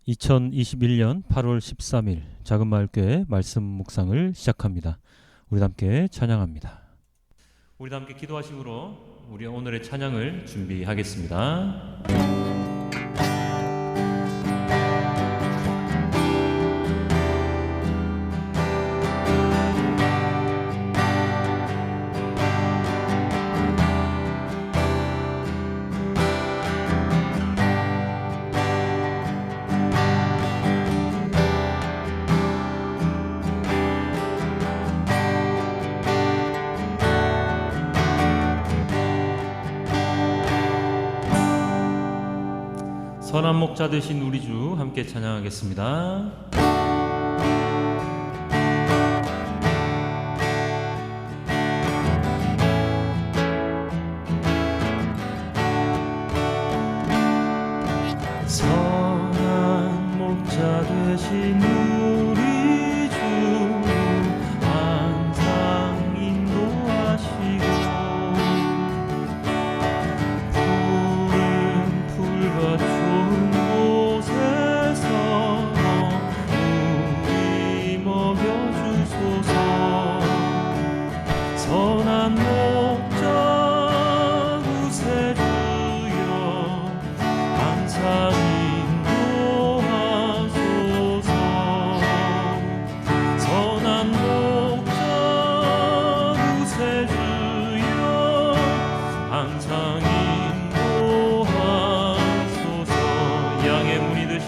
2021년 8월 13일 작은마을교회 말씀 묵상을 시작합니다. 우리 함께 찬양합니다. 우리 함께 기도하심으로 우리 오늘의 찬양을 준비하겠습니다. 선한 목자 되신 우리 주 함께 찬양하겠습니다. 선한 목자 되신 우리 주 항상 인도하시고 푸른 풀과 좋은 곳에서 우리 먹여주소서. 선한 목자 구세주여 항상 인도하소서. 선한 목자 구세주여 항상 인도하소서. 양의 문이 되신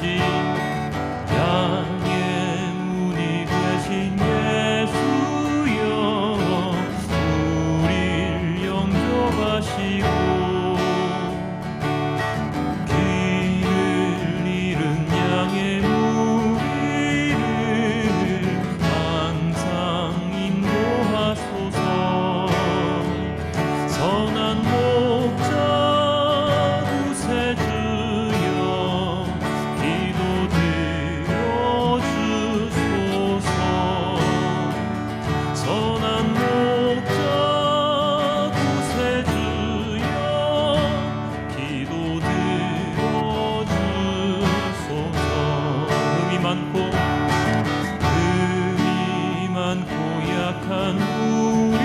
예수여 우릴 영접하시고 길을 잃은 양의 무리를 항상 인도하소서. 선한 목자 구세주여 기도 들어주소서. 선한 목자 구세주여 기도 들어주소서. 흠이 많고 약한 우리를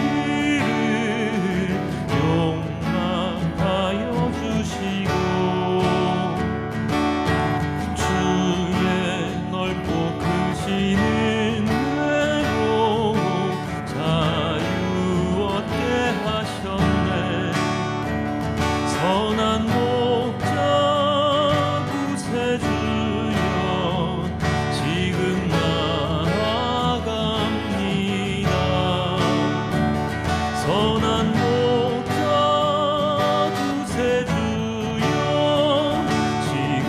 용납하여 주시고 주의 넓고 크신 은혜로 자유 얻게 하셨네. 선한 목자 구세주여 지금 나아갑니다. 선한 목자 구세주여 지금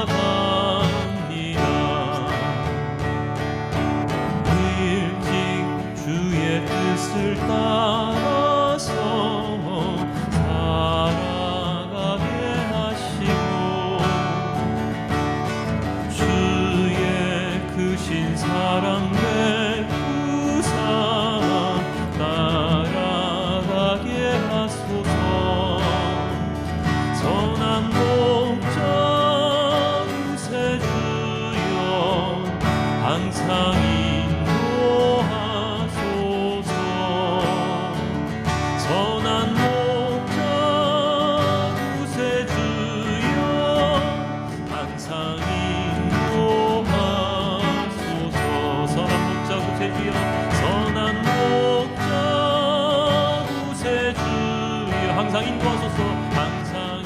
나아갑니다. 일찍 주의 뜻을 따라서 살아가게 하시고 주의 크신 사랑 베푸사 따라가게 하소서. 선한 목자 구세주여 항상 인도하소서. 선한 목자 구세주여 항상 인도하소서. 선한 목자 구세주여 선한 목자 구세주여 항상 인도하소서. 항상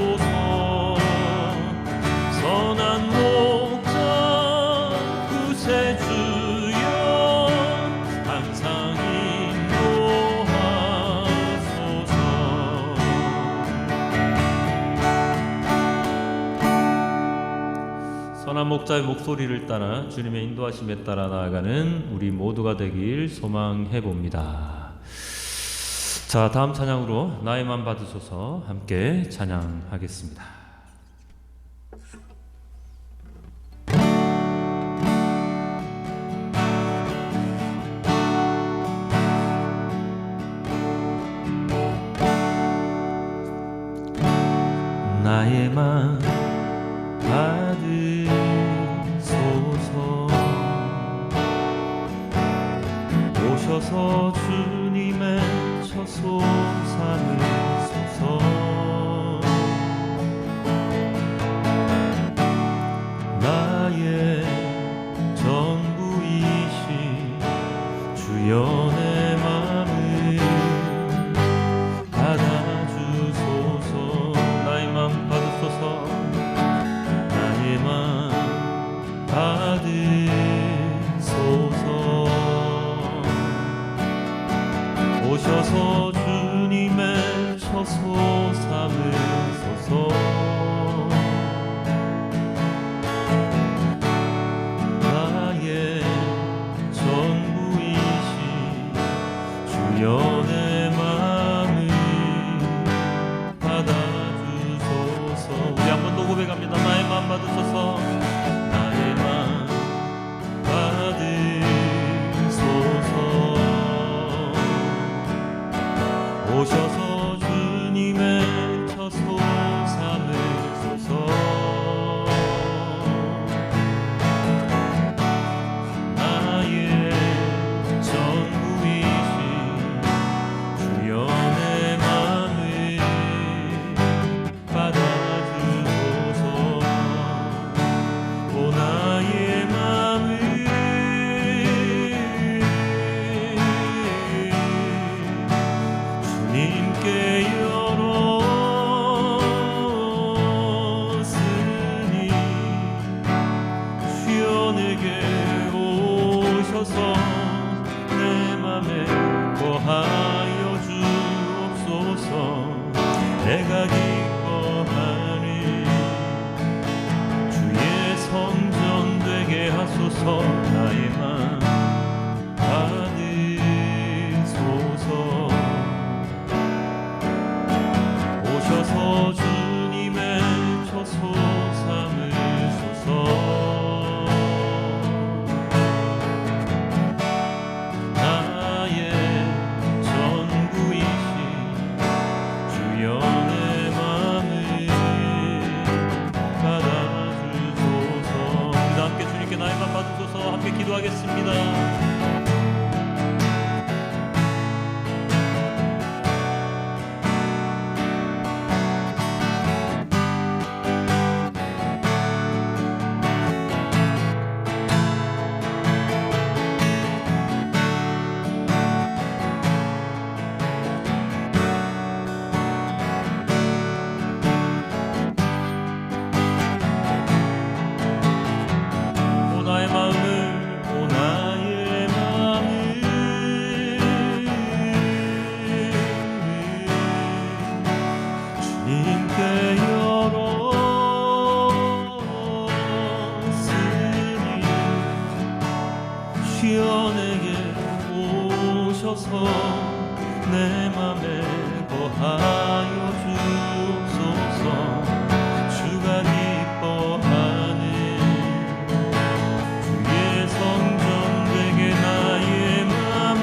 인도하소서. 선한 목자 구세주여 항상 인도하소서. 선한 목자의 목소리를 따라 주님의 인도하심에 따라 나아가는 우리 모두가 되길 소망해 봅니다. 자, 다음 찬양으로 나의만 받으소서 함께 찬양하겠습니다. 나의 맘 받으소서. 오셔서 주님의 처소 삼으소서. 나의 전부이신 주여 내 맘을 받아주소서. 나의 맘 받으소서. 나의 맘 받으소서. 오셔서 주님의 처소 삼으소서. 나의 전부이신 주여 내 맘을 받아주소서. 우리 한 번 더 고백합니다. 나의 맘 받으소서. 나의 맘 받으소서. 오셔서 주님의 처소 삼으소서. 나의 전부이신 주여 내 맘을 받아주소서. 오 나의 맘을 주님께 열었으니 주여 내게 오셔서 내 맘에 거하여 주옵소서. 내가 기뻐하는 주의 성전 되게 하소서. 나의 맘 받으소서. 오셔서 주님의 처소 삼으소서. 나의 전부이신 주여 내 맘을 받아주소서. 우리 함께 주님께 나의 맘 받으소서. 함께 기도하겠습니다. 오 나의 마음을, 오 나의 마음을 주님께 열었으니 주여 내게 오셔서 내 맘에 거하여 주옵소서. 주가 기뻐하는 주의 성전 되게 나의 맘을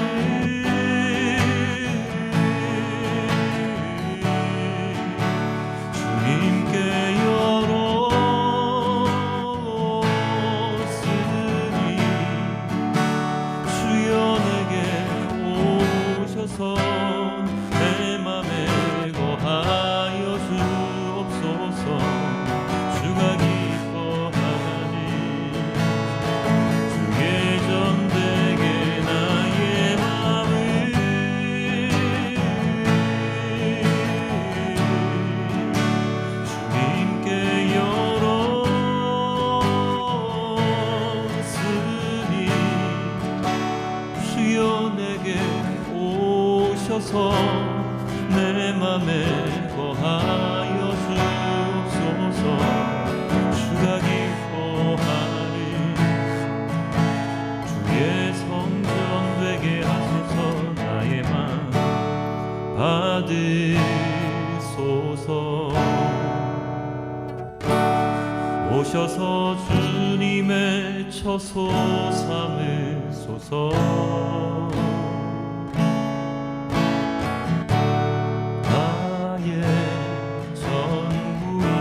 주님께 열었으니 주여 내게 오셔서 내 맘에 거하여 주옵소서. 주가 기뻐하는 주의 전 되게 나의 맘을 주님께 열었으니 주여 내게 오셔서 내 맘에 거하여 주옵소서. 주가 기뻐하는 주의 성전 되게 하소서. 나의 맘 받으소서. 오셔서 주님의 처소 삼으소서. 나의 전부이신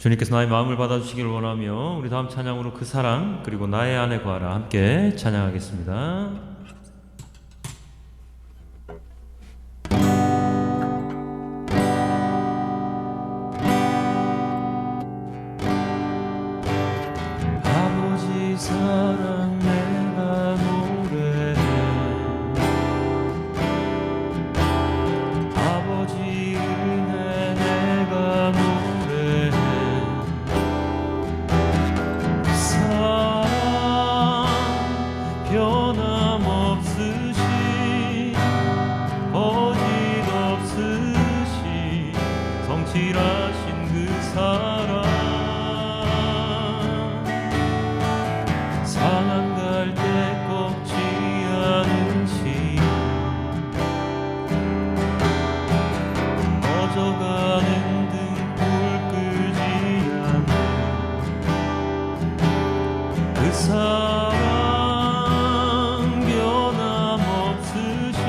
주님께서 나의 마음을 받아주시기를 원하며 우리 다음 찬양으로 그 사랑 그리고 나의 안에 거하라 함께 찬양하겠습니다. 아버지 사랑 내가 노래해 아버지 은혜 내가 노래해 사랑 변함없으신 거짓 없으신 성실하신 그 사랑 상한 갈 때 꺾지 않으시 꺼져가는 등불 끄지 않는 그 사랑 변함없으신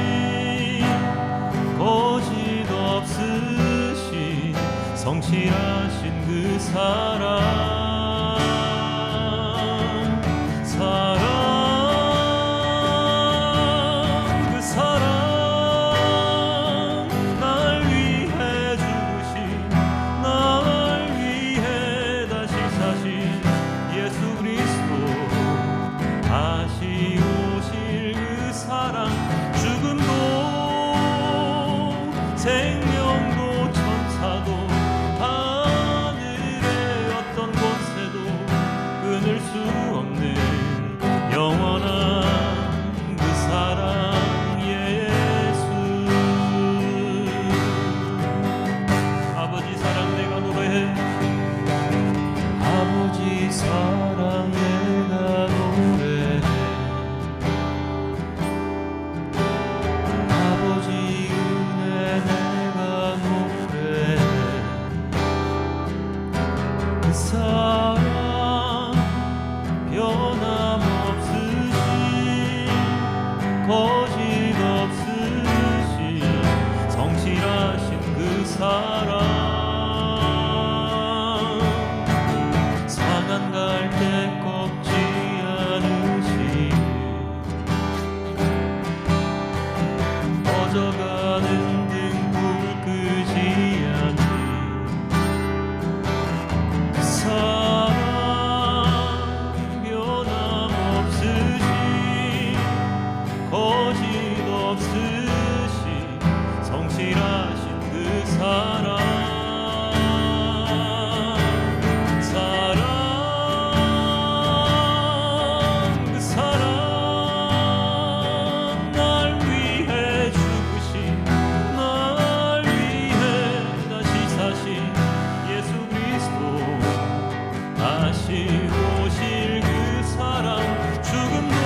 거짓 없으신 성실하신 그 사랑 생명도 천사도 하늘의 어떤 곳에도 끊을 수 없는 영원한 그 사랑 예수 아버지 사랑 내가 노래해 아버지 사랑 내가 노래해 아버지 그 사랑 변함없으신 거짓 없으신 성실하신 그 사랑 상한 갈 때 꺾지 않으신 꺼져가는 등불 끄지 않는 사랑 변함없으신 거짓 없으신 성실하신 그 사랑 그 사랑 날 위해 죽으신 날 위해 다시 사신 예수 그리스도 다시 오실 그 사랑 죽음도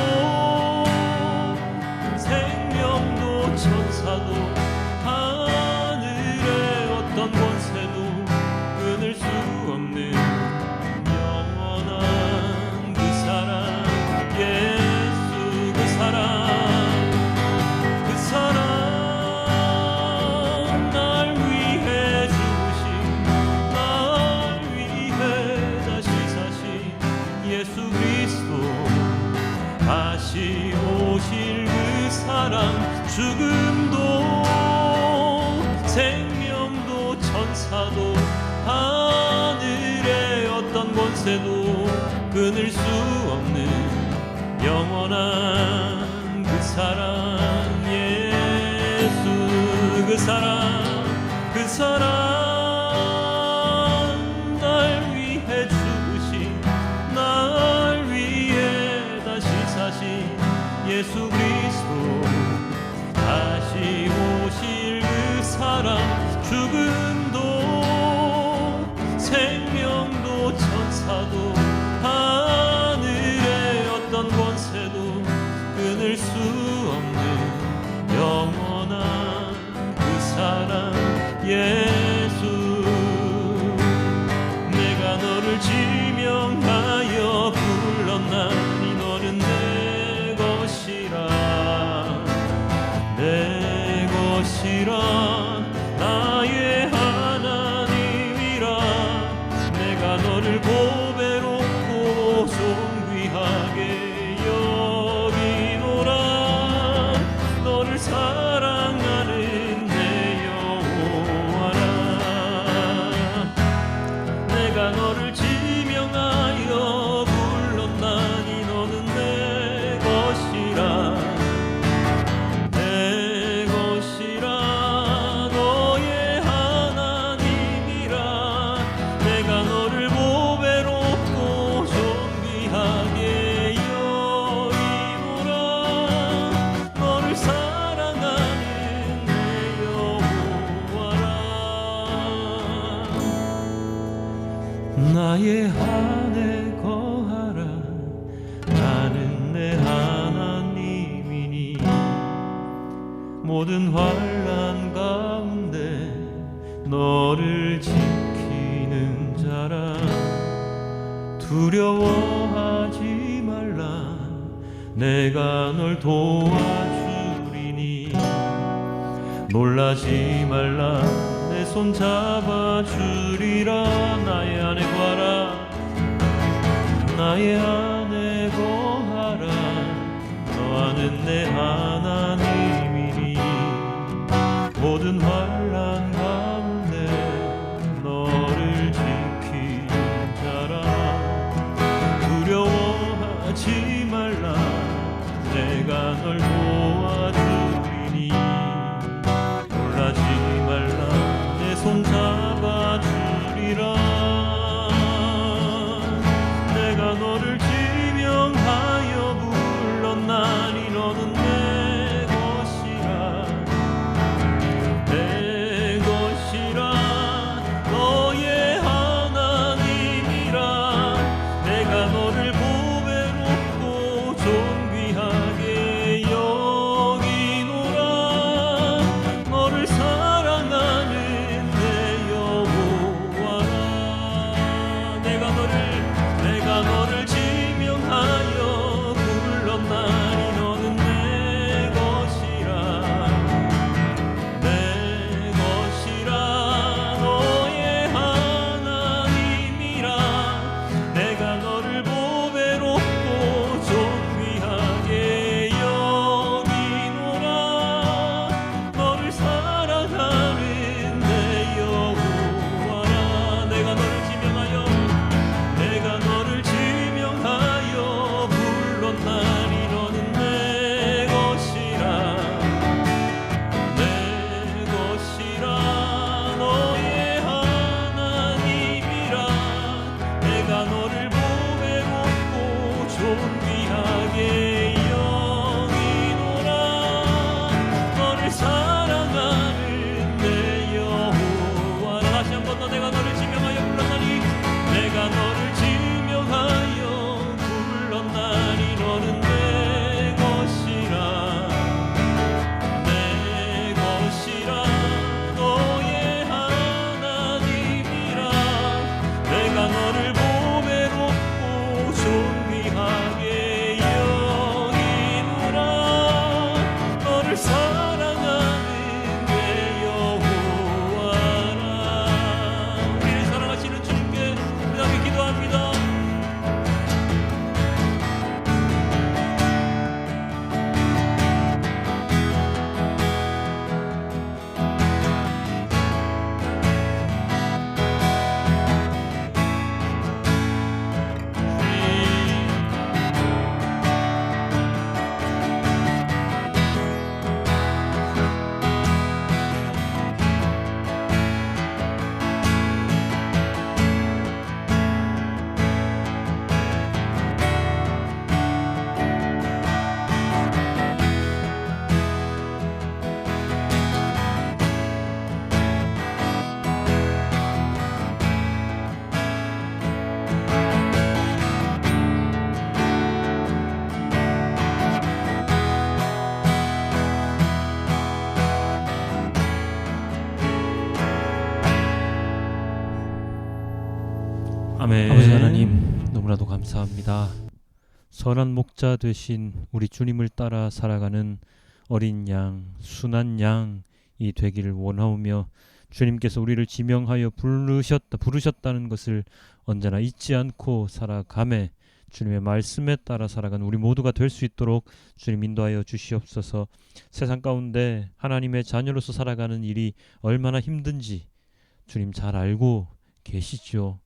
생명도 천사도 하늘의 어떤 권세도 끊을 수 없는 영원한 그 사랑 예수 그 사랑 그 사랑 날 위해 죽으신 날 위해 다시 사신 예수 그리스도 다시 오실 그 사랑 죽음도 생명도 천사도 하늘의 어떤 권세도 끊을 수 없는 영원한 그 사랑 예수 그 사랑 그 사랑 날 위해 죽으신 날 위해 다시 사신 예수 그리스도 다시 오실 그 사랑 죽음도 생명도 천사도 하늘의 어떤 권세도 끊을 수 없는 영원한 그 사랑 나의 안에 거하라. 나는 내 하나님이니 모든 환난 가운데 너를 지키는 자라. 두려워하지 말라. 내가 널 도와주리니 놀라지 말라. 내 손 잡아주리라. 나의 안에 거하라. 나의 안에 거하라. 너는 내 하나님이니 모든 환난 가운데 너를 지키는 자라. 두려워하지 말라. 내가 널 도와주리니 놀라지 말라. 내 손 잡아주리라. 내가 너를 지명하여 불렀나니 너는 내 것이라. 내 것이라. 너의 하나님이라. 내가 너를 보배롭고 존귀하게 여기노라. 너를 사랑하는 내 여호와라. 내가 너를 지명하여 불렀나니 너는 내 것이라. 내 것이라. 너의 하나님이라. 내가 너를 보배롭고 존귀하게 여기노라. 너를 사랑하는 내 여호와라. 내가 너를 지명하여 불렀나니 너는 내 것이라. 내 것이라. 너의 하나님이라. 내가 너를 보배롭고 존귀하게 여기노라. 너를 사랑하는 내 여호와라. 다시 한 번 더 내가 너를 지명하여 불렀나니 내가 너를 지명하여 불렀나니 너는 내 것이라. 내 것이라. 너의 하나님이라. 내가 너를 보배롭고 존귀하게 여기노라. 너를 사랑하는 내 여호와라. 우리를 사랑하시는 주님께 우리 함께 기도합니다. 아멘. 아버지 하나님, 너무나도 감사합니다. 선한 목자 되신 우리 주님을 따라 살아가는 어린 양, 순한 양이 되기를 원하오며 주님께서 우리를 지명하여 부르셨다는 것을 언제나 잊지 않고 살아가매 주님의 말씀에 따라 살아가는 우리 모두가 될 수 있도록 주님 인도하여 주시옵소서. 세상 가운데 하나님의 자녀로서 살아가는 일이 얼마나 힘든지 주님 잘 알고 계시죠.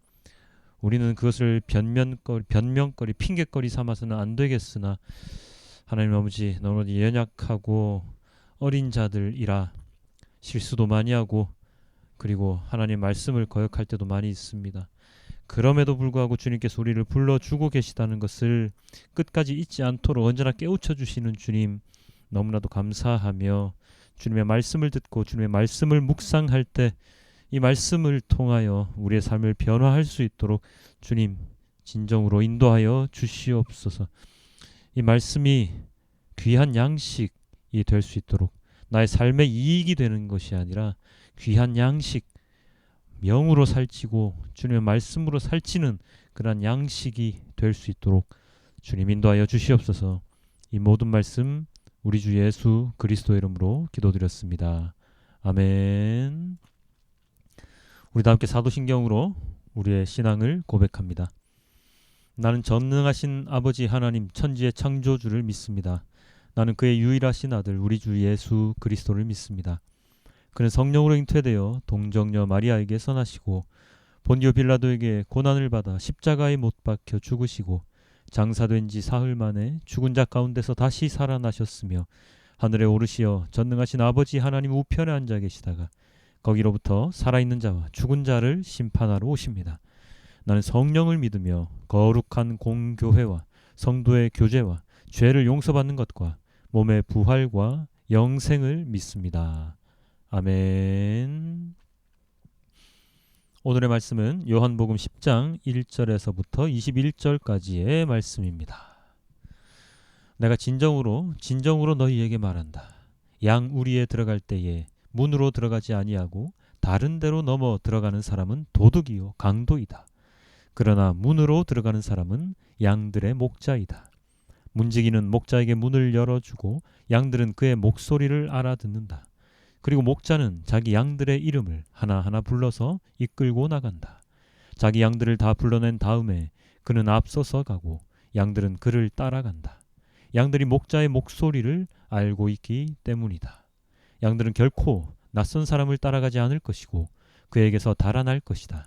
우리는 그것을 변명거리, 핑계거리 삼아서는 안 되겠으나 하나님 아버지, 너무나 연약하고 어린 자들이라 실수도 많이 하고 그리고 하나님 말씀을 거역할 때도 많이 있습니다. 그럼에도 불구하고 주님께서 우리를 불러주고 계시다는 것을 끝까지 잊지 않도록 언제나 깨우쳐 주시는 주님 너무나도 감사하며 주님의 말씀을 듣고 주님의 말씀을 묵상할 때 이 말씀을 통하여 우리의 삶을 변화할 수 있도록 주님 진정으로 인도하여 주시옵소서. 이 말씀이 귀한 양식이 될 수 있도록, 나의 삶의 이익이 되는 것이 아니라 귀한 양식, 영으로 살찌고 주님의 말씀으로 살찌는 그러한 양식이 될 수 있도록 주님 인도하여 주시옵소서. 이 모든 말씀 우리 주 예수 그리스도 이름으로 기도드렸습니다. 아멘. 우리 다 함께 사도신경으로 우리의 신앙을 고백합니다. 나는 전능하신 아버지 하나님 천지의 창조주를 믿습니다. 나는 그의 유일하신 아들 우리 주 예수 그리스도를 믿습니다. 그는 성령으로 잉태되어 동정녀 마리아에게 선하시고 본디오 빌라도에게 고난을 받아 십자가에 못 박혀 죽으시고 장사된 지 사흘 만에 죽은 자 가운데서 다시 살아나셨으며 하늘에 오르시어 전능하신 아버지 하나님 우편에 앉아 계시다가 거기로부터 살아있는 자와 죽은 자를 심판하러 오십니다. 나는 성령을 믿으며 거룩한 공교회와 성도의 교제와 죄를 용서받는 것과 몸의 부활과 영생을 믿습니다. 아멘. 오늘의 말씀은 요한복음 10장 1절에서부터 21절까지의 말씀입니다. 내가 진정으로 너희에게 말한다. 양 우리에 들어갈 때에 문으로 들어가지 아니하고 다른 데로 넘어 들어가는 사람은 도둑이요 강도이다. 그러나 문으로 들어가는 사람은 양들의 목자이다. 문지기는 목자에게 문을 열어주고 양들은 그의 목소리를 알아듣는다. 그리고 목자는 자기 양들의 이름을 하나하나 불러서 이끌고 나간다. 자기 양들을 다 불러낸 다음에 그는 앞서서 가고 양들은 그를 따라간다. 양들이 목자의 목소리를 알고 있기 때문이다. 양들은 결코 낯선 사람을 따라가지 않을 것이고 그에게서 달아날 것이다.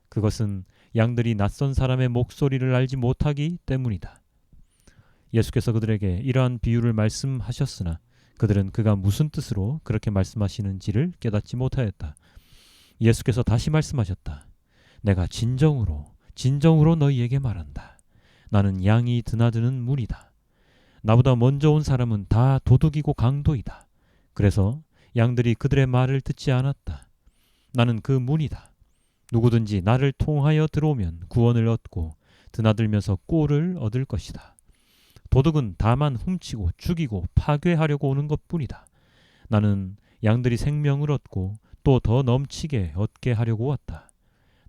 그것은 양들이 낯선 사람의 목소리를 알지 못하기 때문이다. 예수께서 그들에게 이러한 비유를 말씀하셨으나 그들은 그가 무슨 뜻으로 그렇게 말씀하시는지를 깨닫지 못하였다. 예수께서 다시 말씀하셨다. 내가 진정으로 너희에게 말한다. 나는 양이 드나드는 문이다. 나보다 먼저 온 사람은 다 도둑이고 강도이다. 그래서 양들이 그들의 말을 듣지 않았다. 나는 그 문이다. 누구든지 나를 통하여 들어오면 구원을 얻고 드나들면서 꼴을 얻을 것이다. 도둑은 다만 훔치고 죽이고 파괴하려고 오는 것뿐이다. 나는 양들이 생명을 얻고 또 더 넘치게 얻게 하려고 왔다.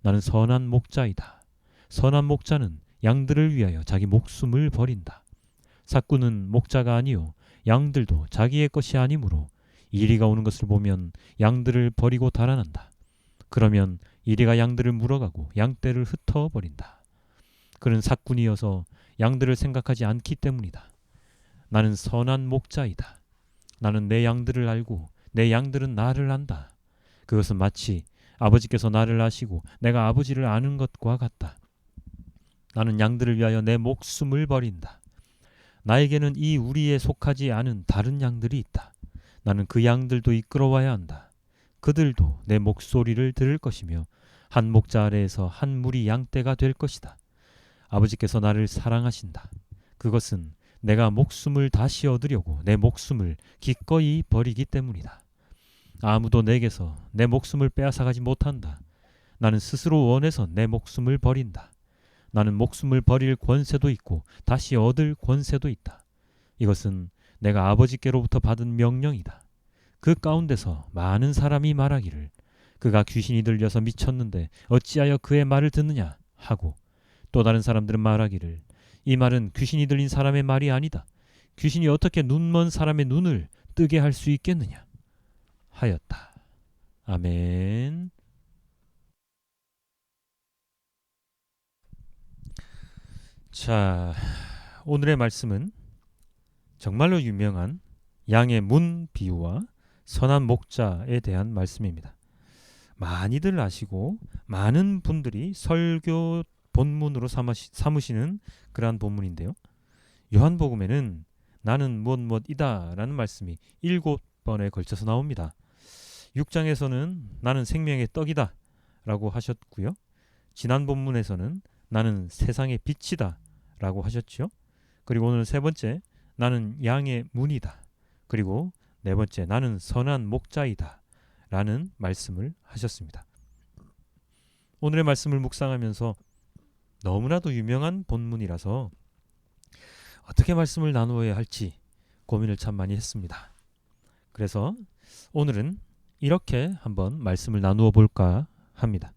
나는 선한 목자이다. 선한 목자는 양들을 위하여 자기 목숨을 버린다. 삭구는 목자가 아니요 양들도 자기의 것이 아니므로 이리가 오는 것을 보면 양들을 버리고 달아난다. 그러면 이리가 양들을 물어가고 양떼를 흩어버린다. 그는 삭군이어서 양들을 생각하지 않기 때문이다. 나는 선한 목자이다. 나는 내 양들을 알고 내 양들은 나를 안다. 그것은 마치 아버지께서 나를 아시고 내가 아버지를 아는 것과 같다. 나는 양들을 위하여 내 목숨을 버린다. 나에게는 이 우리에 속하지 않은 다른 양들이 있다. 나는 그 양들도 이끌어와야 한다. 그들도 내 목소리를 들을 것이며 한 목자 아래에서 한 무리 양떼가 될 것이다. 아버지께서 나를 사랑하신다. 그것은 내가 목숨을 다시 얻으려고 내 목숨을 기꺼이 버리기 때문이다. 아무도 내게서 내 목숨을 빼앗아가지 못한다. 나는 스스로 원해서 내 목숨을 버린다. 나는 목숨을 버릴 권세도 있고 다시 얻을 권세도 있다. 이것은 내가 아버지께로부터 받은 명령이다. 그 가운데서 많은 사람이 말하기를 그가 귀신이 들려서 미쳤는데 어찌하여 그의 말을 듣느냐 하고 또 다른 사람들은 말하기를 이 말은 귀신이 들린 사람의 말이 아니다. 귀신이 어떻게 눈먼 사람의 눈을 뜨게 할 수 있겠느냐 하였다. 아멘. 자, 오늘의 말씀은 정말로 유명한 양의 문 비유와 선한 목자에 대한 말씀입니다. 많이들 아시고 많은 분들이 설교 본문으로 삼으시는 그러한 본문인데요. 요한복음에는 나는 무엇이다 라는 말씀이 7번에 걸쳐서 나옵니다. 6장에서는 나는 생명의 떡이다 라고 하셨고요. 지난 본문에서는 나는 세상의 빛이다 라고 하셨죠. 그리고 오늘 세 번째 나는 양의 문이다. 그리고 네 번째 나는 선한 목자이다 라는 말씀을 하셨습니다. 오늘의 말씀을 묵상하면서 너무나도 유명한 본문이라서 어떻게 말씀을 나누어야 할지 고민을 참 많이 했습니다. 그래서 오늘은 이렇게 한번 말씀을 나누어 볼까 합니다.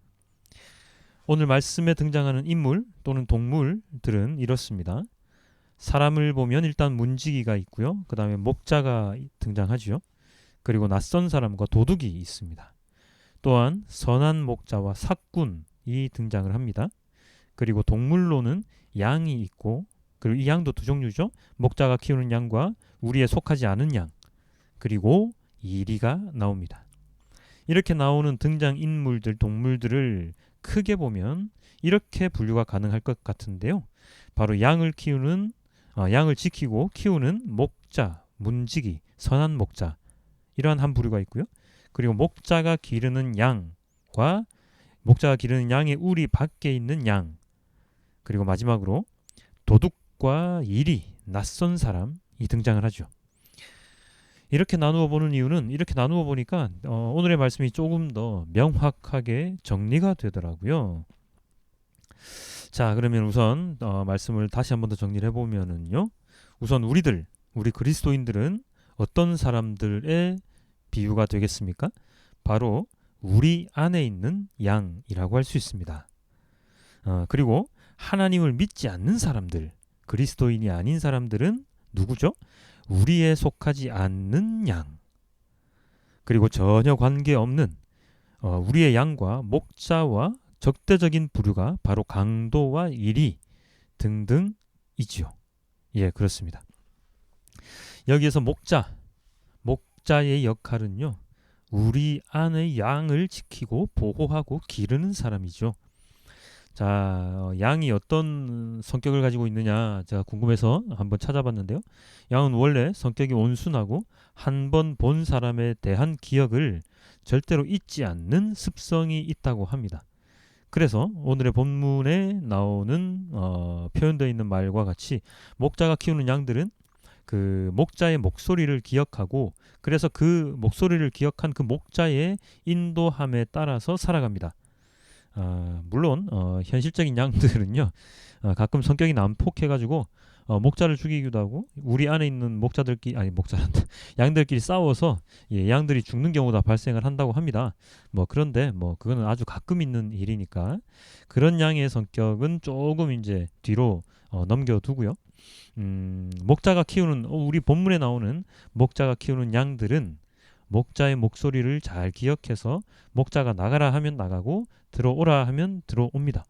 오늘 말씀에 등장하는 인물 또는 동물들은 이렇습니다. 사람을 보면 일단 문지기가 있고요. 그 다음에 목자가 등장하죠. 그리고 낯선 사람과 도둑이 있습니다. 또한 선한 목자와 삭군이 등장을 합니다. 그리고 동물로는 양이 있고, 그리고 이 양도 두 종류죠. 목자가 키우는 양과 우리에 속하지 않은 양, 그리고 이리가 나옵니다. 이렇게 나오는 등장인물들, 동물들을 크게 보면 이렇게 분류가 가능할 것 같은데요. 바로 양을 지키고 키우는 목자, 문지기, 선한 목자, 이러한 한 부류가 있고요. 그리고 목자가 기르는 양과 목자가 기르는 양의 우리 밖에 있는 양, 그리고 마지막으로 도둑과 이리, 낯선 사람이 등장을 하죠. 이렇게 나누어 보는 이유는 이렇게 나누어 보니까 오늘의 말씀이 조금 더 명확하게 정리가 되더라고요. 자, 그러면 우선 말씀을 다시 한번 더 정리를 해보면은요. 우선 우리 그리스도인들은 어떤 사람들의 비유가 되겠습니까? 바로 우리 안에 있는 양이라고 할 수 있습니다. 그리고 하나님을 믿지 않는 사람들, 그리스도인이 아닌 사람들은 누구죠? 우리에 속하지 않는 양, 그리고 전혀 관계없는 우리의 양과 목자와 적대적인 부류가 바로 강도와 이리 등등이지요. 예, 그렇습니다. 여기에서 목자의 역할은요, 우리 안의 양을 지키고 보호하고 기르는 사람이죠. 자, 양이 어떤 성격을 가지고 있느냐 제가 궁금해서 한번 찾아봤는데요. 양은 원래 성격이 온순하고 한 번 본 사람에 대한 기억을 절대로 잊지 않는 습성이 있다고 합니다. 그래서 오늘의 본문에 나오는 표현되어 있는 말과 같이 목자가 키우는 양들은 그 목자의 목소리를 기억하고, 그래서 그 목소리를 기억한 그 목자의 인도함에 따라서 살아갑니다. 물론 현실적인 양들은요, 가끔 성격이 난폭해가지고 목자를 죽이기도 하고, 우리 안에 있는 양들끼리 싸워서 양들이 죽는 경우도 발생을 한다고 합니다. 그런데 그거는 아주 가끔 있는 일이니까 그런 양의 성격은 조금 이제 뒤로 넘겨두고요. 목자가 키우는 우리 본문에 나오는 목자가 키우는 양들은 목자의 목소리를 잘 기억해서 목자가 나가라 하면 나가고 들어오라 하면 들어옵니다.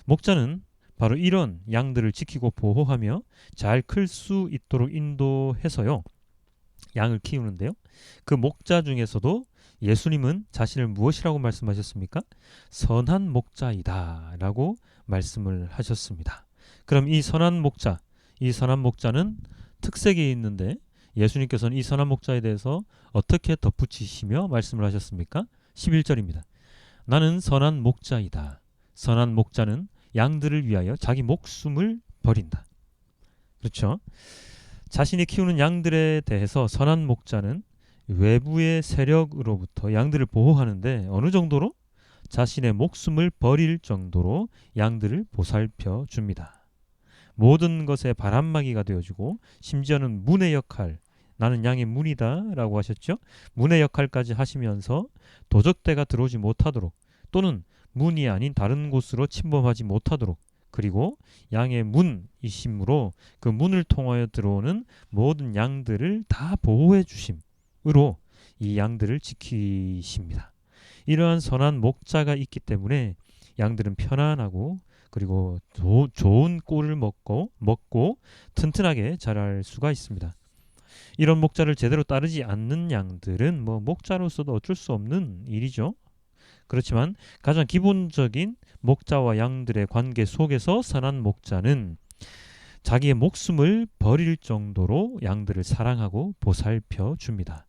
목자는 바로 이런 양들을 지키고 보호하며 잘 클 수 있도록 인도해서요, 양을 키우는데요. 그 목자 중에서도 예수님은 자신을 무엇이라고 말씀하셨습니까? 선한 목자이다 라고 말씀을 하셨습니다. 그럼 이 선한 목자는 특색이 있는데 예수님께서는 이 선한 목자에 대해서 어떻게 덧붙이시며 말씀을 하셨습니까? 11절입니다. 나는 선한 목자이다. 선한 목자는 양들을 위하여 자기 목숨을 버린다. 그렇죠? 자신이 키우는 양들에 대해서 선한 목자는 외부의 세력으로부터 양들을 보호하는데 어느 정도로? 자신의 목숨을 버릴 정도로 양들을 보살펴 줍니다. 모든 것에 바람막이가 되어주고, 심지어는 문의 역할, 나는 양의 문이다 라고 하셨죠. 문의 역할까지 하시면서 도적대가 들어오지 못하도록, 또는 문이 아닌 다른 곳으로 침범하지 못하도록, 그리고 양의 문이심으로 그 문을 통하여 들어오는 모든 양들을 다 보호해 주심으로 이 양들을 지키십니다. 이러한 선한 목자가 있기 때문에 양들은 편안하고, 그리고 좋은 꼴을 먹고 튼튼하게 자랄 수가 있습니다. 이런 목자를 제대로 따르지 않는 양들은 목자로서도 어쩔 수 없는 일이죠. 그렇지만 가장 기본적인 목자와 양들의 관계 속에서 선한 목자는 자기의 목숨을 버릴 정도로 양들을 사랑하고 보살펴 줍니다.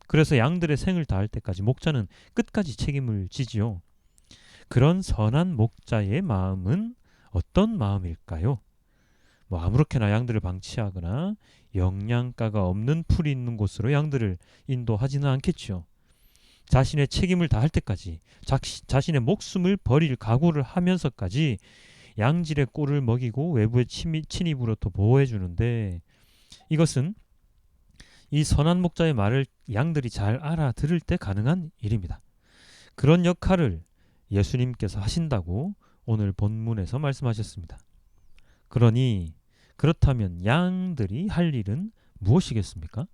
그래서 양들의 생을 다할 때까지 목자는 끝까지 책임을 지지요. 그런 선한 목자의 마음은 어떤 마음일까요? 아무렇게나 양들을 방치하거나 영양가가 없는 풀이 있는 곳으로 양들을 인도하지는 않겠죠. 자신의 책임을 다할 때까지 자신의 목숨을 버릴 각오를 하면서까지 양질의 꼴을 먹이고 외부의 침입으로부터 보호해 주는데, 이것은 이 선한 목자의 말을 양들이 잘 알아들을 때 가능한 일입니다. 그런 역할을 예수님께서 하신다고 오늘 본문에서 말씀하셨습니다. 그렇다면 양들이 할 일은 무엇이겠습니까?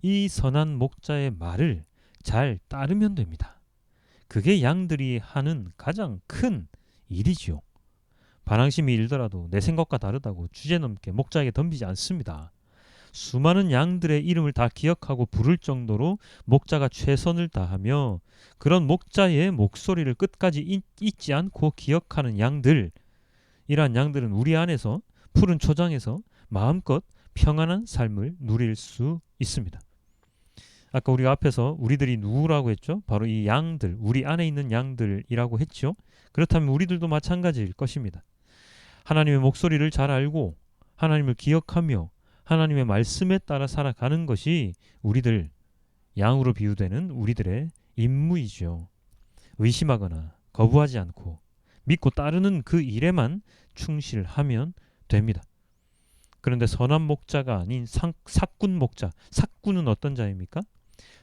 이 선한 목자의 말을 잘 따르면 됩니다. 그게 양들이 하는 가장 큰 일이지요. 반항심이 일더라도 내 생각과 다르다고 주제넘게 목자에게 덤비지 않습니다. 수많은 양들의 이름을 다 기억하고 부를 정도로 목자가 최선을 다하며 그런 목자의 목소리를 끝까지 잊지 않고 기억하는 양들, 이러한 양들은 우리 안에서 푸른 초장에서 마음껏 평안한 삶을 누릴 수 있습니다. 아까 우리가 앞에서 우리들이 누구라고 했죠? 바로 이 양들, 우리 안에 있는 양들이라고 했죠. 그렇다면 우리들도 마찬가지일 것입니다. 하나님의 목소리를 잘 알고 하나님을 기억하며 하나님의 말씀에 따라 살아가는 것이 우리들, 양으로 비유되는 우리들의 임무이죠. 의심하거나 거부하지 않고 믿고 따르는 그 일에만 충실하면 됩니다. 그런데 선한 목자가 아닌 삭군 목자, 삭군은 어떤 자입니까?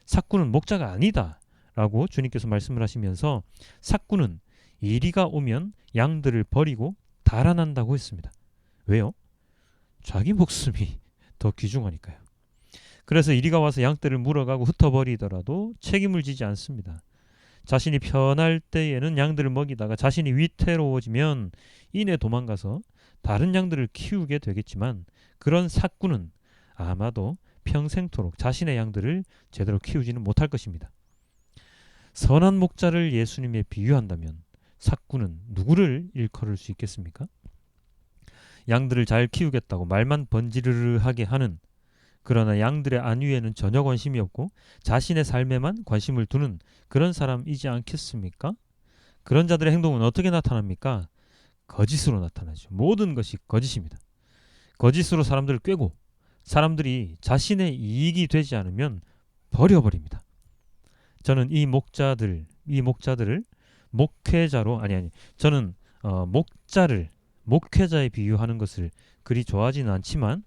삭군은 목자가 아니다 라고 주님께서 말씀을 하시면서 삭군은 이리가 오면 양들을 버리고 달아난다고 했습니다. 왜요? 자기 목숨이 더 귀중하니까요. 그래서 이리가 와서 양떼를 물어가고 흩어버리더라도 책임을 지지 않습니다. 자신이 편할 때에는 양들을 먹이다가 자신이 위태로워지면 이내 도망가서 다른 양들을 키우게 되겠지만, 그런 삭군은 아마도 평생토록 자신의 양들을 제대로 키우지는 못할 것입니다. 선한 목자를 예수님에 비유한다면 삭군은 누구를 일컬을 수 있겠습니까? 양들을 잘 키우겠다고 말만 번지르르하게 하는, 그러나 양들의 안위에는 전혀 관심이 없고 자신의 삶에만 관심을 두는 그런 사람이지 않겠습니까? 그런 자들의 행동은 어떻게 나타납니까? 거짓으로 나타나죠. 모든 것이 거짓입니다. 거짓으로 사람들을 꿰고 사람들이 자신의 이익이 되지 않으면 버려버립니다. 저는 이 목자들을 목회자로 저는 목자를 목회자에 비유하는 것을 그리 좋아하지는 않지만,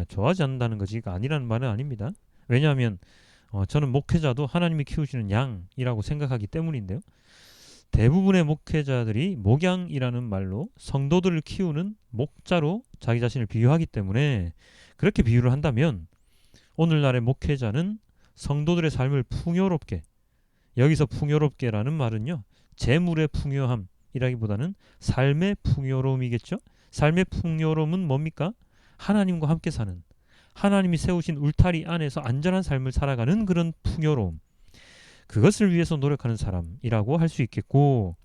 좋아하지 않는다는 것이 아니라는 말은 아닙니다. 왜냐하면 저는 목회자도 하나님이 키우시는 양이라고 생각하기 때문인데요. 대부분의 목회자들이 목양이라는 말로 성도들을 키우는 목자로 자기 자신을 비유하기 때문에, 그렇게 비유를 한다면 오늘날의 목회자는 성도들의 삶을 풍요롭게, 여기서 풍요롭게라는 말은요, 재물의 풍요함이라기보다는 삶의 풍요로움이겠죠. 삶의 풍요로움은 뭡니까? 하나님과 함께 사는, 하나님이 세우신 울타리 안에서 안전한 삶을 살아가는 그런 풍요로움, 그것을 위해서 노력하는 사람이라고 할 수 있겠고,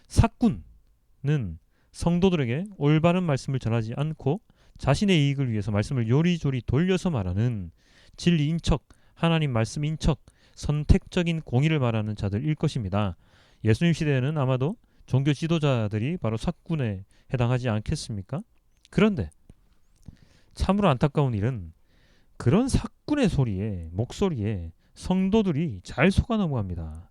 삭군은 성도들에게 올바른 말씀을 전하지 않고 자신의 이익을 위해서 말씀을 요리조리 돌려서 말하는 진리인 척, 하나님 말씀인 척 선택적인 공의를 말하는 자들일 것입니다. 예수님 시대에는 아마도 종교 지도자들이 바로 삭군에 해당하지 않겠습니까? 그런데 참으로 안타까운 일은 그런 삭군의 목소리에 성도들이 잘 속아 넘어갑니다.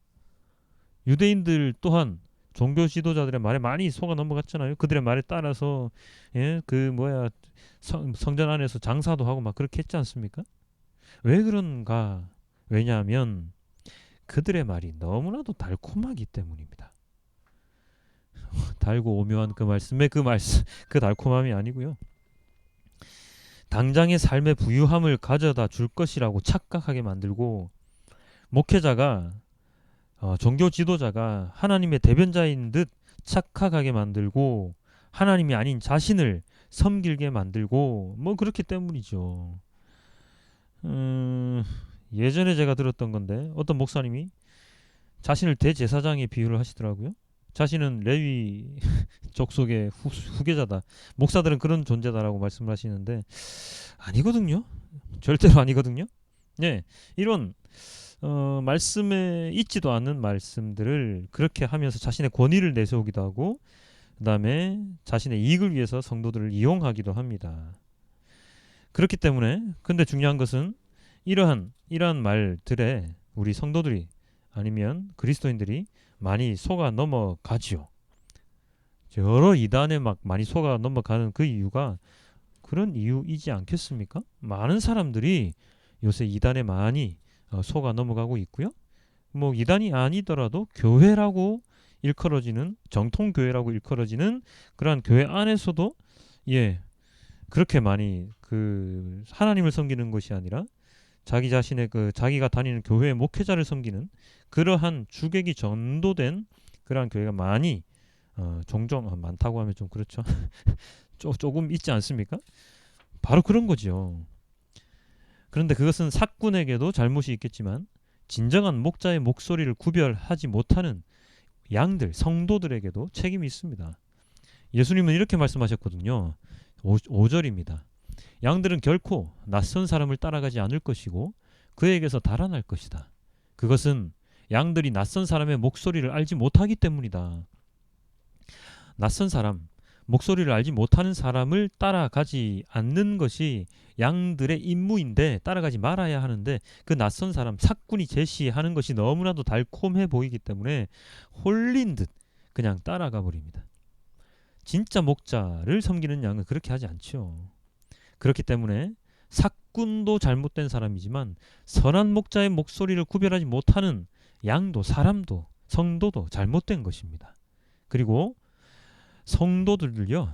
유대인들 또한 종교 지도자들의 말에 많이 속아 넘어갔잖아요. 그들의 말에 따라서 성전 안에서 장사도 하고 막 그렇게 했지 않습니까? 왜 그런가? 왜냐하면 그들의 말이 너무나도 달콤하기 때문입니다. 달고 오묘한 그 달콤함이 아니고요. 당장의 삶의 부유함을 가져다 줄 것이라고 착각하게 만들고, 목회자가 종교 지도자가 하나님의 대변자인 듯 착각하게 만들고, 하나님이 아닌 자신을 섬기게 만들고, 그렇기 때문이죠. 예전에 제가 들었던 건데, 어떤 목사님이 자신을 대제사장에 비유를 하시더라고요. 자신은 레위 족속의 후계자다. 목사들은 그런 존재다라고 말씀을 하시는데, 아니거든요. 절대로 아니거든요. 네, 이런 말씀에 있지도 않은 말씀들을 그렇게 하면서 자신의 권위를 내세우기도 하고, 그 다음에 자신의 이익을 위해서 성도들을 이용하기도 합니다. 그렇기 때문에, 근데 중요한 것은 이러한 말들에 우리 성도들이 아니면 그리스도인들이 많이 속아 넘어가지요. 여러 이단에 막 많이 속아 넘어가는 그 이유가 그런 이유이지 않겠습니까? 많은 사람들이 요새 이단에 많이 속아 넘어가고 있고요. 뭐 이단이 아니더라도 교회라고 일컬어지는 정통 교회라고 일컬어지는 그러한 교회 안에서도 예 그렇게 많이 그 하나님을 섬기는 것이 아니라 자기 자신의 그 자기가 다니는 교회의 목회자를 섬기는 그러한 주객이 전도된 그러한 교회가 많이 종종 많다고 하면 좀 그렇죠. 조금 있지 않습니까? 바로 그런 거죠. 그런데 그것은 사꾼에게도 잘못이 있겠지만 진정한 목자의 목소리를 구별하지 못하는 양들, 성도들에게도 책임이 있습니다. 예수님은 이렇게 말씀하셨거든요. 5절입니다. 양들은 결코 낯선 사람을 따라가지 않을 것이고 그에게서 달아날 것이다. 그것은 양들이 낯선 사람의 목소리를 알지 못하기 때문이다. 낯선 사람, 목소리를 알지 못하는 사람을 따라가지 않는 것이 양들의 임무인데 따라가지 말아야 하는데 그 낯선 사람, 사꾼이 제시하는 것이 너무나도 달콤해 보이기 때문에 홀린 듯 그냥 따라가 버립니다. 진짜 목자를 섬기는 양은 그렇게 하지 않죠. 그렇기 때문에 사꾼도 잘못된 사람이지만 선한 목자의 목소리를 구별하지 못하는 양도 사람도 성도도 잘못된 것입니다. 그리고 성도들도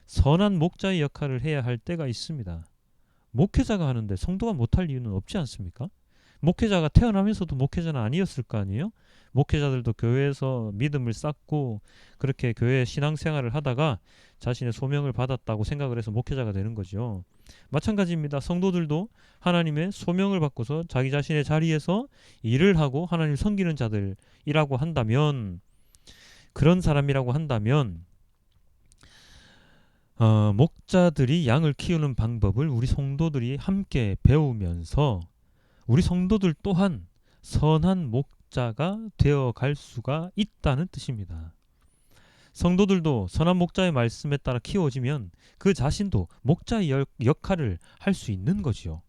선한 목자의 역할을 해야 할 때가 있습니다. 목회자가 하는데 성도가 못할 이유는 없지 않습니까? 목회자가 태어나면서도 목회자는 아니었을 거 아니에요? 목회자들도 교회에서 믿음을 쌓고 그렇게 교회 신앙생활을 하다가 자신의 소명을 받았다고 생각을 해서 목회자가 되는 거죠. 마찬가지입니다. 성도들도 하나님의 소명을 받고서 자기 자신의 자리에서 일을 하고 하나님 섬기는 자들이라고 한다면 그런 사람이라고 한다면 목자들이 양을 키우는 방법을 우리 성도들이 함께 배우면서 우리 성도들 또한 선한 목자가 되어갈 수가 있다는 뜻입니다. 성도들도 선한 목자의 말씀에 따라 키워지면 그 자신도 목자의 역할을 할 수 있는 거지요.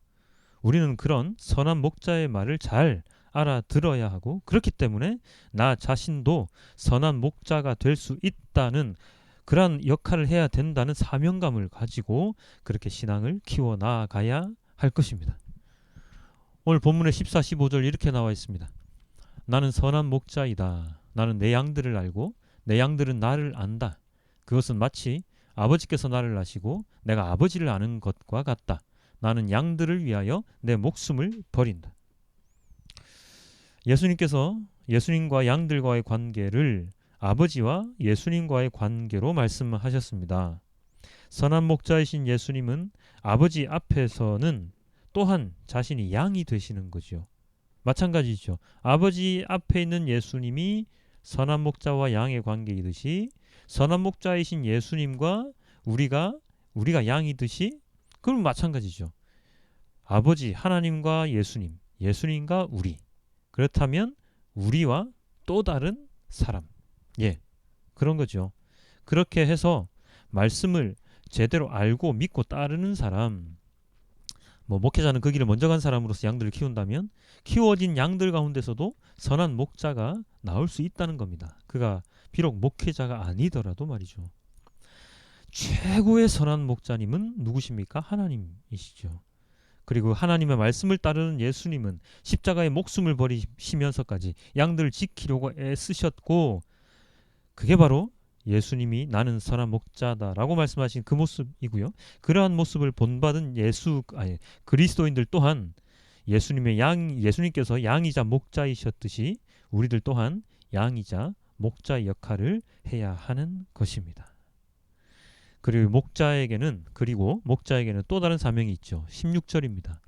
우리는 그런 선한 목자의 말을 잘 알아들어야 하고 그렇기 때문에 나 자신도 선한 목자가 될 수 있다는 그러한 역할을 해야 된다는 사명감을 가지고 그렇게 신앙을 키워 나가야 할 것입니다. 오늘 본문의 14, 15절 이렇게 나와 있습니다. 나는 선한 목자이다. 나는 내 양들을 알고 내 양들은 나를 안다. 그것은 마치 아버지께서 나를 아시고 내가 아버지를 아는 것과 같다. 나는 양들을 위하여 내 목숨을 버린다. 예수님께서 예수님과 양들과의 관계를 아버지와 예수님과의 관계로 말씀하셨습니다. 선한 목자이신 예수님은 아버지 앞에서는 또한 자신이 양이 되시는 거죠. 마찬가지죠. 아버지 앞에 있는 예수님이 선한 목자와 양의 관계이듯이 선한 목자이신 예수님과 우리가 양이듯이 그럼 마찬가지죠. 아버지 하나님과 예수님, 예수님과 우리. 그렇다면 우리와 또 다른 사람. 예. 그런 거죠. 그렇게 해서 말씀을 제대로 알고 믿고 따르는 사람. 목회자는 그 길을 먼저 간 사람으로서 양들을 키운다면 키워진 양들 가운데서도 선한 목자가 나올 수 있다는 겁니다. 그가 비록 목회자가 아니더라도 말이죠. 최고의 선한 목자님은 누구십니까? 하나님이시죠. 그리고 하나님의 말씀을 따르는 예수님은 십자가에 목숨을 버리시면서까지 양들을 지키려고 애쓰셨고 그게 바로 예수님이 나는 선한 목자다라고 말씀하신 그 모습이고요. 그러한 모습을 본받은 그리스도인들 또한 예수님께서 양이자 목자이셨듯이 우리들 또한 양이자 목자의 역할을 해야 하는 것입니다. 그리고 목자에게는 또 다른 사명이 있죠. 16절입니다.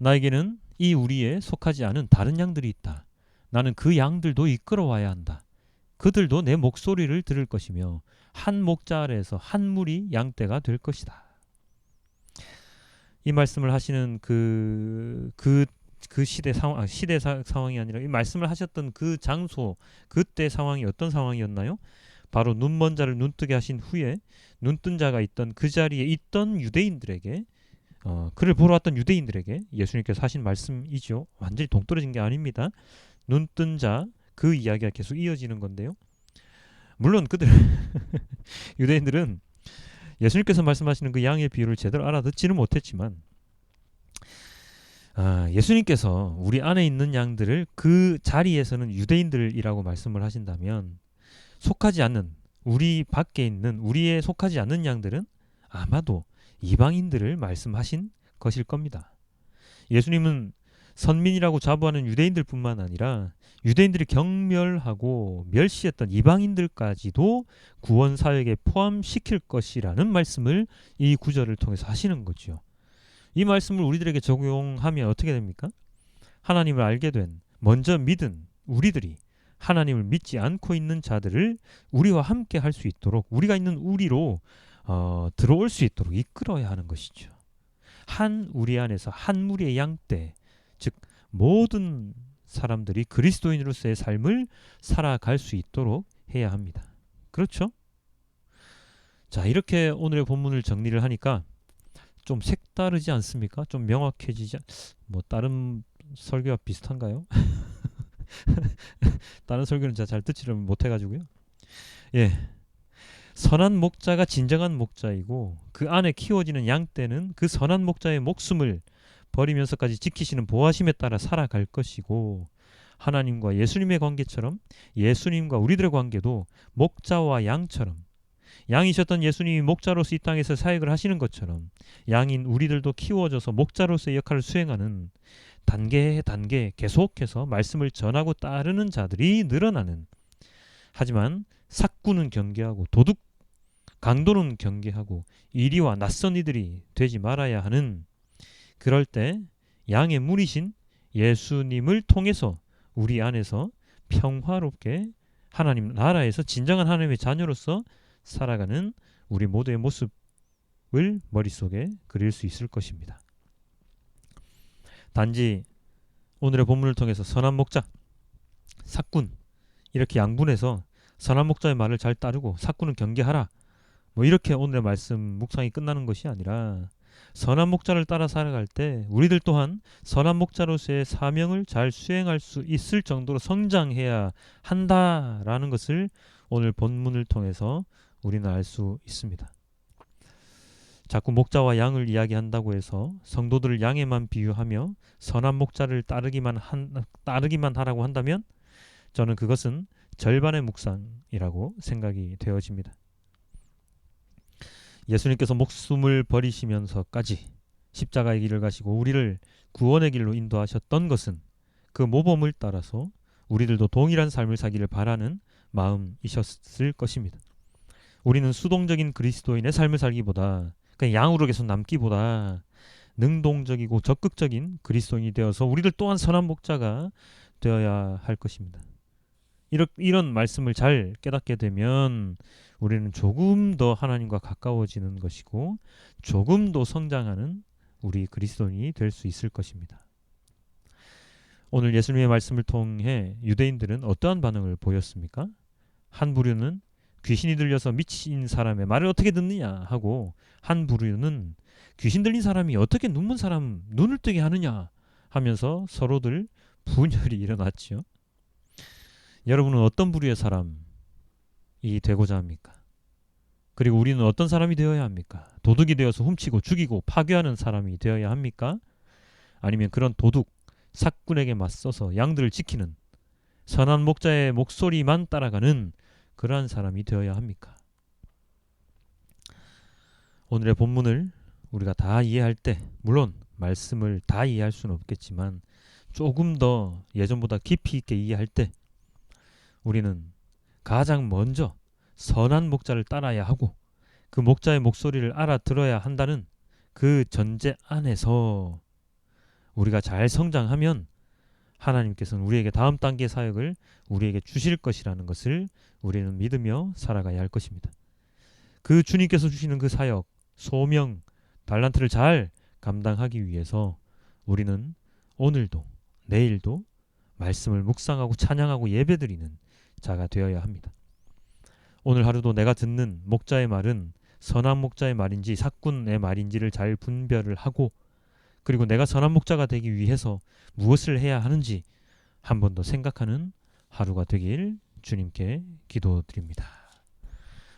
나에게는 이 우리에 속하지 않은 다른 양들이 있다. 나는 그 양들도 이끌어와야 한다. 그들도 내 목소리를 들을 것이며 한 목자 아래에서 한 무리 양떼가 될 것이다. 이 말씀을 하시는 그 시대 상황이 아니라 이 말씀을 하셨던 그 장소 그때 상황이 어떤 상황이었나요? 바로 눈먼 자를 눈뜨게 하신 후에 눈뜬 자가 있던 그 자리에 있던 유대인들에게 그를 보러 왔던 유대인들에게 예수님께서 하신 말씀이죠. 완전히 동떨어진 게 아닙니다. 눈뜬 자 그 이야기가 계속 이어지는 건데요. 물론 그들 유대인들은 예수님께서 말씀하시는 그 양의 비유를 제대로 알아듣지는 못했지만 예수님께서 우리 안에 있는 양들을 그 자리에서는 유대인들이라고 말씀을 하신다면 속하지 않는 우리 밖에 있는 우리에 속하지 않는 양들은 아마도 이방인들을 말씀하신 것일 겁니다. 예수님은 선민이라고 자부하는 유대인들뿐만 아니라 유대인들이 경멸하고 멸시했던 이방인들까지도 구원 사역에 포함시킬 것이라는 말씀을 이 구절을 통해서 하시는 거죠. 이 말씀을 우리들에게 적용하면 어떻게 됩니까? 하나님을 알게 된 먼저 믿은 우리들이 하나님을 믿지 않고 있는 자들을 우리와 함께 할 수 있도록 우리가 있는 우리로 들어올 수 있도록 이끌어야 하는 것이죠. 한 우리 안에서 한 무리의 양떼, 즉 모든 사람들이 그리스도인으로서의 삶을 살아갈 수 있도록 해야 합니다. 그렇죠? 자, 이렇게 오늘의 본문을 정리를 하니까 좀 색다르지 않습니까? 좀 명확해지지 뭐 다른 설교와 비슷한가요? 다른 설교는 제가 잘 듣지를 못해가지고요. 예, 선한 목자가 진정한 목자이고 그 안에 키워지는 양떼는 그 선한 목자의 목숨을 버리면서까지 지키시는 보호하심에 따라 살아갈 것이고 하나님과 예수님의 관계처럼 예수님과 우리들의 관계도 목자와 양처럼 양이셨던 예수님이 목자로서 이 땅에서 사역을 하시는 것처럼 양인 우리들도 키워져서 목자로서의 역할을 수행하는 단계 단계 계속해서 말씀을 전하고 따르는 자들이 늘어나는 하지만 삭구는 경계하고 도둑 강도는 경계하고 이리와 낯선 이들이 되지 말아야 하는 그럴 때 양의 무리신 예수님을 통해서 우리 안에서 평화롭게 하나님 나라에서 진정한 하나님의 자녀로서 살아가는 우리 모두의 모습을 머릿속에 그릴 수 있을 것입니다. 단지 오늘의 본문을 통해서 선한 목자, 삭군 이렇게 양분해서 선한 목자의 말을 잘 따르고 삭군은 경계하라 뭐 이렇게 오늘의 말씀 묵상이 끝나는 것이 아니라 선한 목자를 따라 살아갈 때 우리들 또한 선한 목자로서의 사명을 잘 수행할 수 있을 정도로 성장해야 한다라는 것을 오늘 본문을 통해서 우리는 알 수 있습니다. 자꾸 목자와 양을 이야기한다고 해서 성도들을 양에만 비유하며 선한 목자를 따르기만 하라고 한다면 저는 그것은 절반의 묵상이라고 생각이 되어집니다. 예수님께서 목숨을 버리시면서까지 십자가의 길을 가시고 우리를 구원의 길로 인도하셨던 것은 그 모범을 따라서 우리들도 동일한 삶을 사기를 바라는 마음이셨을 것입니다. 우리는 수동적인 그리스도인의 삶을 살기보다 그냥 양으로 계속 남기보다 능동적이고 적극적인 그리스도인이 되어서 우리들 또한 선한 목자가 되어야 할 것입니다. 이런 말씀을 잘 깨닫게 되면 우리는 조금 더 하나님과 가까워지는 것이고 조금 더 성장하는 우리 그리스도인이 될 수 있을 것입니다. 오늘 예수님의 말씀을 통해 유대인들은 어떠한 반응을 보였습니까? 한 부류는 귀신이 들려서 미친 사람의 말을 어떻게 듣느냐 하고 한 부류는 귀신 들린 사람이 어떻게 눈먼 사람 눈을 뜨게 하느냐 하면서 서로들 분열이 일어났죠. 여러분은 어떤 부류의 사람이 되고자 합니까? 그리고 우리는 어떤 사람이 되어야 합니까? 도둑이 되어서 훔치고 죽이고 파괴하는 사람이 되어야 합니까? 아니면 그런 도둑, 삭군에게 맞서서 양들을 지키는 선한 목자의 목소리만 따라가는 그러한 사람이 되어야 합니까? 오늘의 본문을 우리가 다 이해할 때 물론 말씀을 다 이해할 수는 없겠지만 조금 더 예전보다 깊이 있게 이해할 때 우리는 가장 먼저 선한 목자를 따라야 하고 그 목자의 목소리를 알아들어야 한다는 그 전제 안에서 우리가 잘 성장하면 하나님께서는 우리에게 다음 단계 사역을 우리에게 주실 것이라는 것을 우리는 믿으며 살아가야 할 것입니다. 그 주님께서 주시는 그 사역, 소명, 달란트를 잘 감당하기 위해서 우리는 오늘도 내일도 말씀을 묵상하고 찬양하고 예배드리는 자가 되어야 합니다. 오늘 하루도 내가 듣는 목자의 말은 선한 목자의 말인지 삭군의 말인지를 잘 분별을 하고, 그리고 내가 선한 목자가 되기 위해서 무엇을 해야 하는지 한 번 더 생각하는 하루가 되길 주님께 기도드립니다.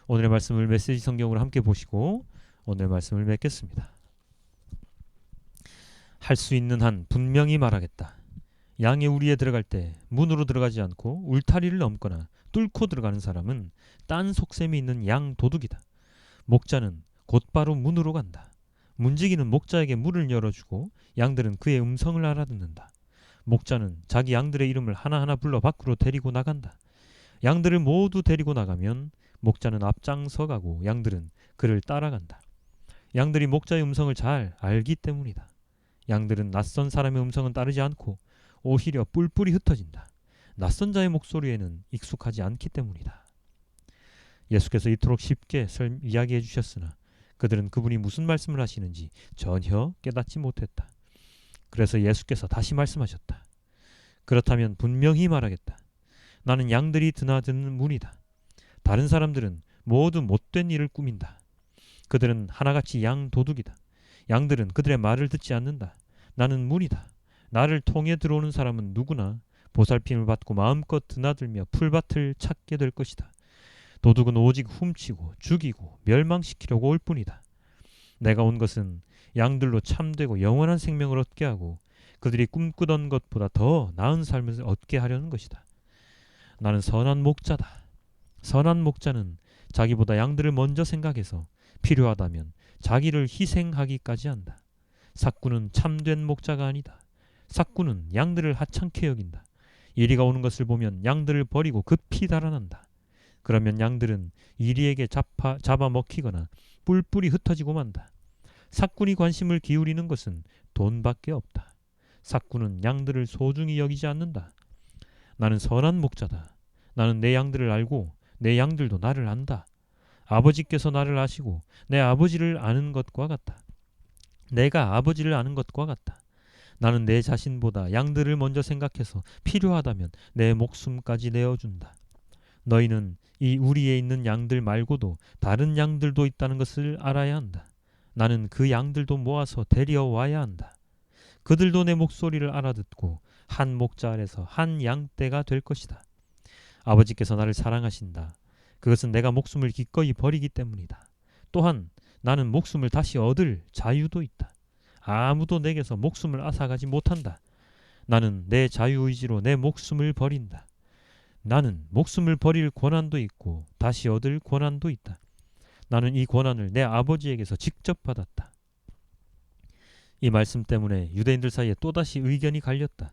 오늘의 말씀을 메시지 성경으로 함께 보시고 오늘 말씀을 맺겠습니다. 할 수 있는 한 분명히 말하겠다. 양의 우리에 들어갈 때 문으로 들어가지 않고 울타리를 넘거나 뚫고 들어가는 사람은 딴 속셈이 있는 양 도둑이다. 목자는 곧바로 문으로 간다. 문지기는 목자에게 문을 열어주고 양들은 그의 음성을 알아듣는다. 목자는 자기 양들의 이름을 하나하나 불러 밖으로 데리고 나간다. 양들을 모두 데리고 나가면 목자는 앞장서 가고 양들은 그를 따라간다. 양들이 목자의 음성을 잘 알기 때문이다. 양들은 낯선 사람의 음성은 따르지 않고 오히려 뿔뿔이 흩어진다. 낯선 자의 목소리에는 익숙하지 않기 때문이다. 예수께서 이토록 쉽게 이야기해 주셨으나 그들은 그분이 무슨 말씀을 하시는지 전혀 깨닫지 못했다. 그래서 예수께서 다시 말씀하셨다. 그렇다면 분명히 말하겠다. 나는 양들이 드나드는 문이다. 다른 사람들은 모두 못된 일을 꾸민다. 그들은 하나같이 양 도둑이다. 양들은 그들의 말을 듣지 않는다. 나는 문이다. 나를 통해 들어오는 사람은 누구나 보살핌을 받고 마음껏 드나들며 풀밭을 찾게 될 것이다. 도둑은 오직 훔치고 죽이고 멸망시키려고 올 뿐이다. 내가 온 것은 양들로 참되고 영원한 생명을 얻게 하고 그들이 꿈꾸던 것보다 더 나은 삶을 얻게 하려는 것이다. 나는 선한 목자다. 선한 목자는 자기보다 양들을 먼저 생각해서 필요하다면 자기를 희생하기까지 한다. 삭구는 참된 목자가 아니다. 삭구는 양들을 하찮게 여긴다. 이리가 오는 것을 보면 양들을 버리고 급히 달아난다. 그러면 양들은 이리에게 잡아먹히거나 뿔뿔이 흩어지고 만다. 삭군이 관심을 기울이는 것은 돈밖에 없다. 삭군은 양들을 소중히 여기지 않는다. 나는 선한 목자다. 나는 내 양들을 알고 내 양들도 나를 안다. 아버지께서 나를 아시고 내 아버지를 아는 것과 같다. 내가 아버지를 아는 것과 같다. 나는 내 자신보다 양들을 먼저 생각해서 필요하다면 내 목숨까지 내어준다. 너희는 이 우리에 있는 양들 말고도 다른 양들도 있다는 것을 알아야 한다. 나는 그 양들도 모아서 데려와야 한다. 그들도 내 목소리를 알아듣고 한 목자 아래서 한 양떼가 될 것이다. 아버지께서 나를 사랑하신다. 그것은 내가 목숨을 기꺼이 버리기 때문이다. 또한 나는 목숨을 다시 얻을 자유도 있다. 아무도 내게서 목숨을 앗아가지 못한다. 나는 내 자유의지로 내 목숨을 버린다. 나는 목숨을 버릴 권한도 있고 다시 얻을 권한도 있다. 나는 이 권한을 내 아버지에게서 직접 받았다. 이 말씀 때문에 유대인들 사이에 또다시 의견이 갈렸다.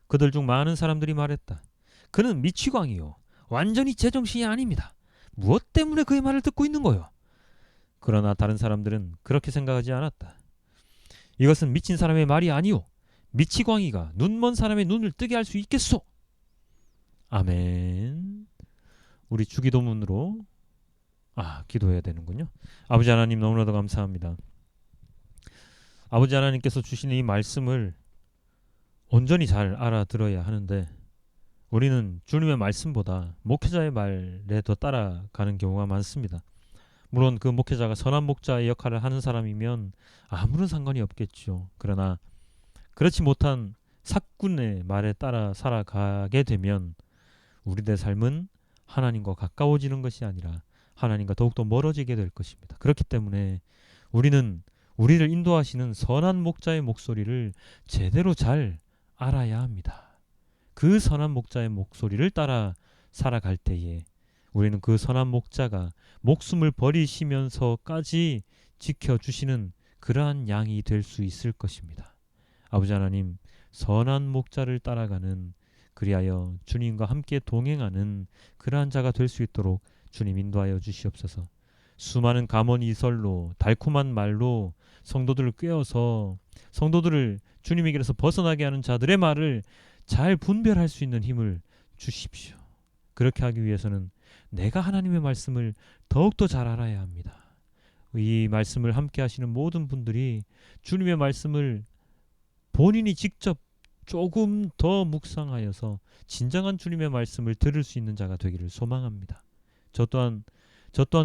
그들 중 많은 사람들이 말했다. 그는 미치광이요. 완전히 제정신이 아닙니다. 무엇 때문에 그의 말을 듣고 있는 거요? 그러나 다른 사람들은 그렇게 생각하지 않았다. 이것은 미친 사람의 말이 아니오. 미치광이가 눈먼 사람의 눈을 뜨게 할 수 있겠소. 아멘. 우리 주기도문으로 기도해야 되는군요. 아버지 하나님 너무나도 감사합니다. 아버지 하나님께서 주시는 이 말씀을 온전히 잘 알아들어야 하는데 우리는 주님의 말씀보다 목회자의 말에 더 따라가는 경우가 많습니다. 물론 그 목회자가 선한 목자의 역할을 하는 사람이면 아무런 상관이 없겠죠. 그러나 그렇지 못한 삭군의 말에 따라 살아가게 되면 우리들의 삶은 하나님과 가까워지는 것이 아니라 하나님과 더욱더 멀어지게 될 것입니다. 그렇기 때문에 우리는 우리를 인도하시는 선한 목자의 목소리를 제대로 잘 알아야 합니다. 그 선한 목자의 목소리를 따라 살아갈 때에 우리는 그 선한 목자가 목숨을 버리시면서까지 지켜주시는 그러한 양이 될 수 있을 것입니다. 아버지 하나님, 선한 목자를 따라가는 그리하여 주님과 함께 동행하는 그러한 자가 될 수 있도록 주님 인도하여 주시옵소서. 수많은 감언이설로 달콤한 말로 성도들을 꿰어서 성도들을 주님의 길에서 벗어나게 하는 자들의 말을 잘 분별할 수 있는 힘을 주십시오. 그렇게 하기 위해서는 내가 하나님의 말씀을 더욱더 잘 알아야 합니다. 이 말씀을 함께 하시는 모든 분들이 주님의 말씀을 본인이 직접 조금 더 묵상하여서 진정한 주님의 말씀을 들을 수 있는 자가 되기를 소망합니다. 저 또한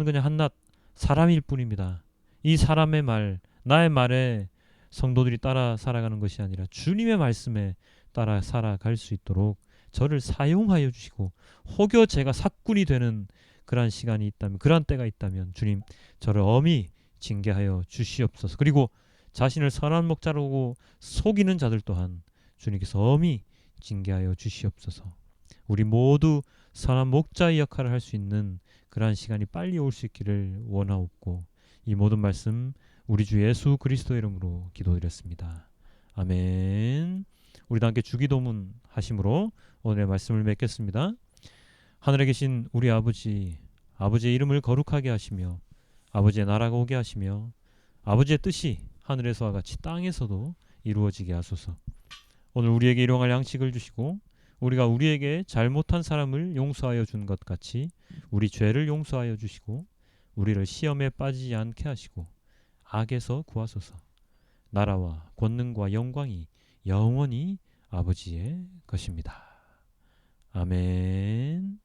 그냥 한낱 사람일 뿐입니다. 이 사람의 말, 나의 말에 성도들이 따라 살아가는 것이 아니라 주님의 말씀에 따라 살아갈 수 있도록 저를 사용하여 주시고, 혹여 제가 삭군이 되는 그러한 시간이 있다면, 그러한 때가 있다면 주님 저를 엄히 징계하여 주시옵소서. 그리고 자신을 선한 목자라고 속이는 자들 또한 주님께서 엄히 징계하여 주시옵소서. 우리 모두 선한 목자의 역할을 할 수 있는 그러한 시간이 빨리 올 수 있기를 원하옵고, 이 모든 말씀 우리 주 예수 그리스도의 이름으로 기도드렸습니다. 아멘. 우리도 함께 주기도문 하심으로 오늘의 말씀을 맺겠습니다. 하늘에 계신 우리 아버지, 아버지의 이름을 거룩하게 하시며 아버지의 나라가 오게 하시며 아버지의 뜻이 하늘에서와 같이 땅에서도 이루어지게 하소서. 오늘 우리에게 일용할 양식을 주시고, 우리가 우리에게 잘못한 사람을 용서하여 준 것 같이 우리 죄를 용서하여 주시고, 우리를 시험에 빠지지 않게 하시고 악에서 구하소서. 나라와 권능과 영광이 영원히 아버지의 것입니다. 아멘.